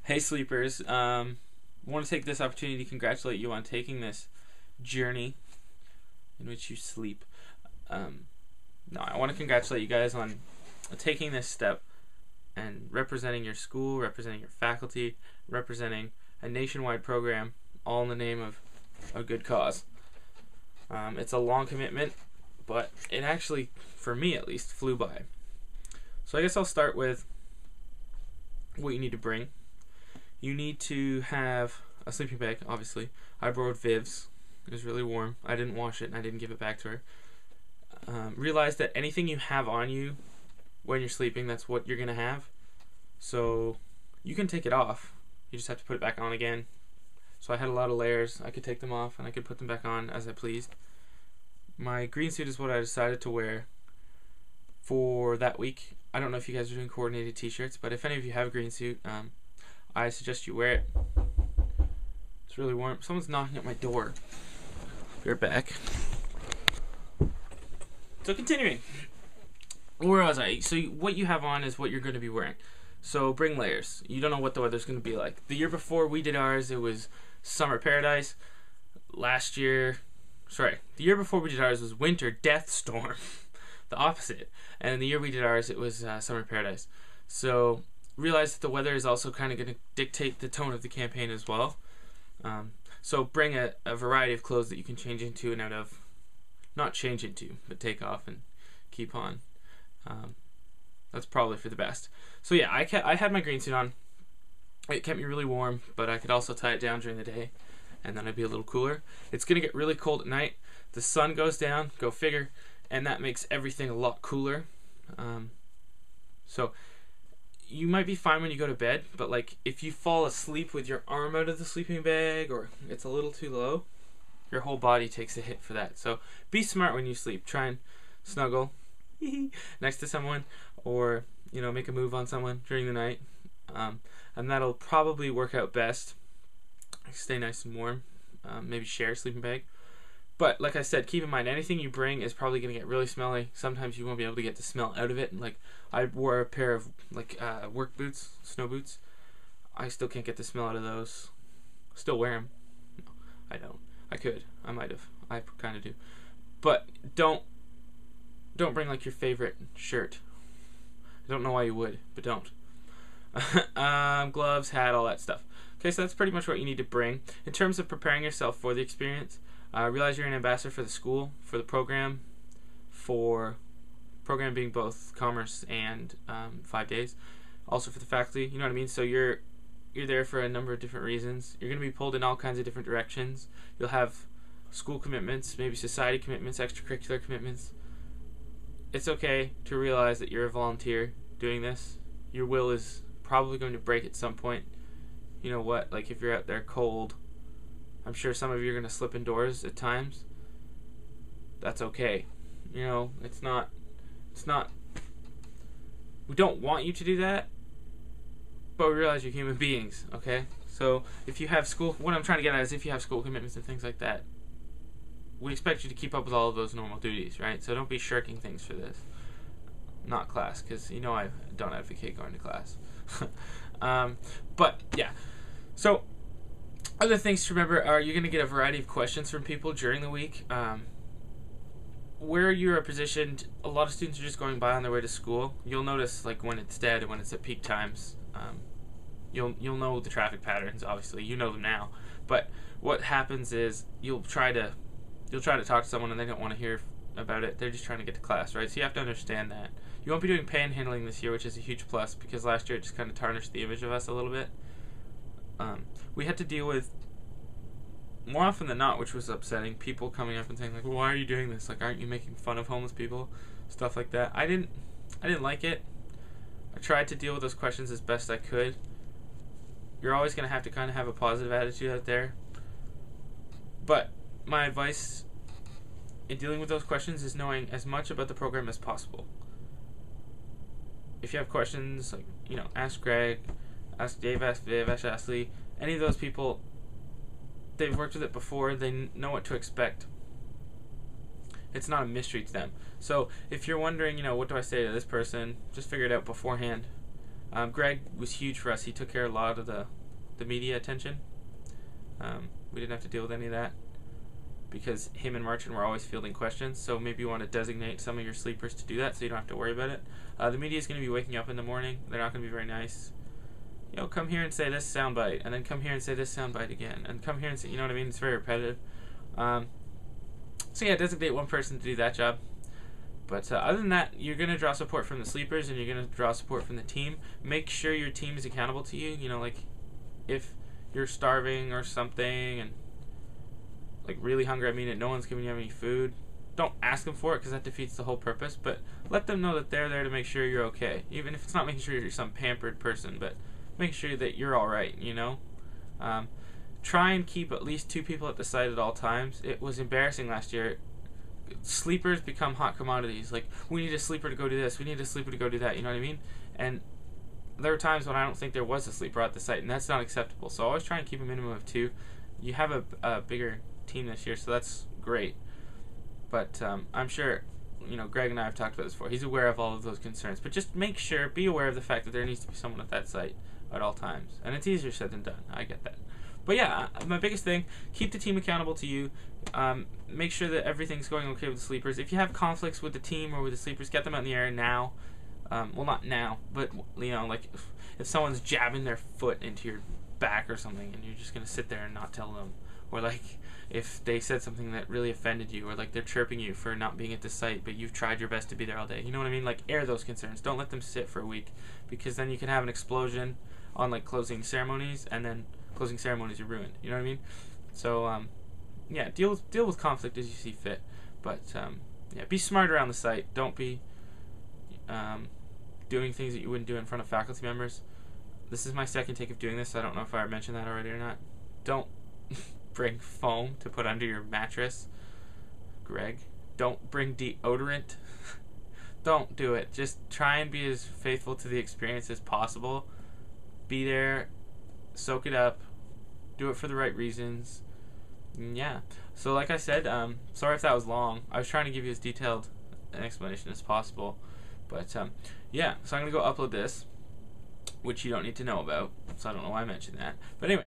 Hey sleepers, want to take this opportunity to congratulate you on taking this journey in which you sleep. No, I want to congratulate you guys on taking this step and representing your school, representing your faculty, representing a nationwide program, all in the name of a good cause. It's a long commitment, but it actually, for me at least, flew by. So I guess I'll start with what you need to bring. You need to have a sleeping bag, obviously. I borrowed Viv's. It was really warm. I didn't wash it and I didn't give it back to her. Realize that anything you have on you when you're sleeping, that's what you're going to have. So you can take it off. You just have to put it back on again. So I had a lot of layers. I could take them off and I could put them back on as I pleased. My green suit is what I decided to wear for that week. I don't know if you guys are doing coordinated t-shirts, but if any of you have a green suit, I suggest you wear it. It's really warm. Someone's knocking at my door. Be right back. So continuing. Where was I? So what you have on is what you're going to be wearing. So bring layers. You don't know what the weather's going to be like. The year before we did ours, it was summer paradise. The year before we did ours was winter death storm. The opposite. And the year we did ours, it was summer paradise. So realize that the weather is also kind of going to dictate the tone of the campaign as well. So bring a variety of clothes that you can change into and out of. Not change into, but take off and keep on. That's probably for the best. So yeah, I had my green suit on. It kept me really warm, but I could also tie it down during the day, and then I'd be a little cooler. It's going to get really cold at night. The sun goes down, go figure, and that makes everything a lot cooler. So you might be fine when you go to bed, but like if you fall asleep with your arm out of the sleeping bag or it's a little too low, your whole body takes a hit for that. So be smart when you sleep. Try and snuggle next to someone, or make a move on someone during the night, and that'll probably work out best. Stay nice and warm. Maybe share a sleeping bag. But like I said, keep in mind anything you bring is probably going to get really smelly. Sometimes you won't be able to get the smell out of it. Like I wore a pair of work boots, snow boots. I still can't get the smell out of those. Still wear them. No, I don't. I could. I might have. I kind of do. But don't bring like your favorite shirt. I don't know why you would, but don't. Gloves, hat, all that stuff. Okay, so that's pretty much what you need to bring. In terms of preparing yourself for the experience, realize you're an ambassador for the school, for the program, being both commerce and 5 days. Also for the faculty, you know what I mean? So you're there for a number of different reasons. You're going to be pulled in all kinds of different directions. You'll have school commitments, maybe society commitments, extracurricular commitments. It's okay to realize that you're a volunteer doing this. Your will is probably going to break at some point. You know what? Like if you're out there cold, I'm sure some of you are going to slip indoors at times. That's okay. It's not. We don't want you to do that, but we realize you're human beings, okay? So if you have school, what I'm trying to get at is if you have school commitments and things like that, we expect you to keep up with all of those normal duties, right? So don't be shirking things for this. Not class, because I don't advocate going to class. But yeah, so other things to remember are you're going to get a variety of questions from people during the week. Where you are positioned, a lot of students are just going by on their way to school. You'll notice like when it's dead and when it's at peak times. You'll know the traffic patterns. Obviously, you know them now. But what happens is you'll try to talk to someone and they don't want to hear about it. They're just trying to get to class, right? So you have to understand that. You won't be doing panhandling this year, which is a huge plus because last year it just kind of tarnished the image of us a little bit. We had to deal with, more often than not, which was upsetting, people coming up and saying like, well, why are you doing this? Like, aren't you making fun of homeless people? Stuff like that. I didn't like it. I tried to deal with those questions as best I could. You're always going to have to kind of have a positive attitude out there. But my advice in dealing with those questions is knowing as much about the program as possible. If you have questions, like, ask Greg, ask Dave, ask Viv, ask Ashley, any of those people, they've worked with it before, they know what to expect. It's not a mystery to them. So if you're wondering, what do I say to this person, just figure it out beforehand. Greg was huge for us. He took care of a lot of the media attention. We didn't have to deal with any of that because him and Martin were always fielding questions. So maybe you want to designate some of your sleepers to do that so you don't have to worry about it. The media is going to be waking up in the morning. They're not going to be very nice. Come here and say this soundbite, and then come here and say this soundbite again, and come here and say, you know what I mean? It's very repetitive. So yeah, designate one person to do that job. But other than that, you're going to draw support from the sleepers, and you're going to draw support from the team. Make sure your team is accountable to you. Like if you're starving or something, and like really hungry, I mean it, no one's giving you any food, don't ask them for it because that defeats the whole purpose. But let them know that they're there to make sure you're okay, even if it's not making sure you're some pampered person, but make sure that you're all right. Try and keep at least 2 people at the site at all times. It was embarrassing last year. Sleepers become hot commodities. Like, we need a sleeper to go do this, we need a sleeper to go do that, you know what I mean? And there were times when I don't think there was a sleeper at the site, and that's not acceptable. So always try and keep a minimum of 2. You have a bigger team this year, so that's great. But I'm sure, Greg and I have talked about this before. He's aware of all of those concerns. But just be aware of the fact that there needs to be someone at that site at all times. And it's easier said than done. I get that. But yeah, my biggest thing, keep the team accountable to you. Make sure that everything's going okay with the sleepers. If you have conflicts with the team or with the sleepers, get them out in the air now. Well, not now, but like if someone's jabbing their foot into your back or something, and you're just gonna sit there and not tell them, or like if they said something that really offended you, or like they're chirping you for not being at the site, but you've tried your best to be there all day. You know what I mean? Like, air those concerns. Don't let them sit for a week, because then you can have an explosion on like closing ceremonies, and then closing ceremonies are ruined. You know what I mean? So yeah, deal with conflict as you see fit, but yeah, be smart around the site. Don't be doing things that you wouldn't do in front of faculty members. This is my second take of doing this, so I don't know if I mentioned that already or not. Don't bring foam to put under your mattress, Greg. Don't bring deodorant. Don't do it. Just try and be as faithful to the experience as possible. Be there, soak it up, do it for the right reasons. Yeah. So like I said, sorry if that was long. I was trying to give you as detailed an explanation as possible. But yeah, so I'm going to go upload this, which you don't need to know about, so I don't know why I mentioned that. But anyway.